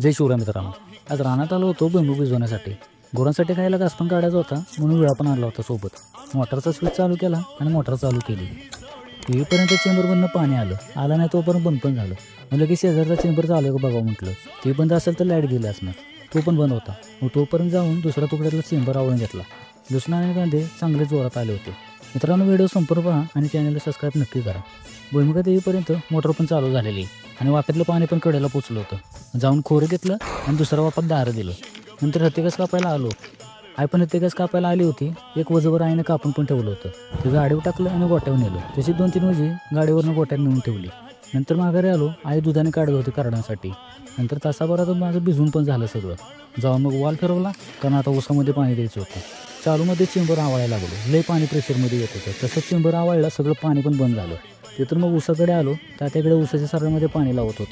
जय शिवराय मित्रांनो, आज रानात आलो होतो भुईमूग भिजवण्यासाठी. गुरांसाठी खायला घास पण काढायचा होता म्हणून विळा पण आणला होता सोबत. मोटरचा स्विच चालू केला आणि मोटर चालू केली. टीव्हीपर्यंत चेंबरमधनं पाणी आला नाही तोपर्यंत बंद पण झालं. म्हणलं की शेजारचा चेंबर चालू आहे का बघावं म्हटलं. ते बंद असेल तर लाईट गेली असणार. तो पण बंद होता. मग तोपर्यंत जाऊन दुसऱ्या तुकड्यातला चेंबर आवळून घेतला. दुसरा आणि कांदे चांगले जोरात आले होते. मित्रांनो, व्हिडिओ संपूर्ण पहा आणि चॅनलला सबस्क्राईब नक्की करा. भुईमुगात येईपर्यंत मोटर पण चालू झालेली आणि वाफ्यातलं पाणी पण कडेला पोचलं होतं. जाऊन खोरं घेतलं आणि दुसऱ्या वाफात दारं दिलं. नंतर हत्तीकास कापायला आलो. आई पण हत्तीकास कापायला आली होती. एक वजवर आईनं कापून पण ठेवलं होतं. ते गाडीवर टाकलं आणि गोट्यावर नेलं. तशी 2-3 वजी गाडीवरनं गोट्यात नेऊन ठेवली. नंतर माघारी आलो. आई दुधाने काढत होती करण्यासाठी. नंतर तासाभरात माझं भिजून पण झालं सगळं. जाऊन मग वाल फिरवला, कारण आता ऊसामध्ये पाणी द्यायचं होतं. चालूमध्ये चेंबर आवळायला लागलो. लई पाणी प्रेशरमध्ये येत होतं. तसंच चेंबर आवळला, सगळं पाणी पण बंद झालं. तिथून मग ऊसाकडे आलो. तात्याकडे ऊसाच्या साऱ्यामध्ये पाणी लावत होतो.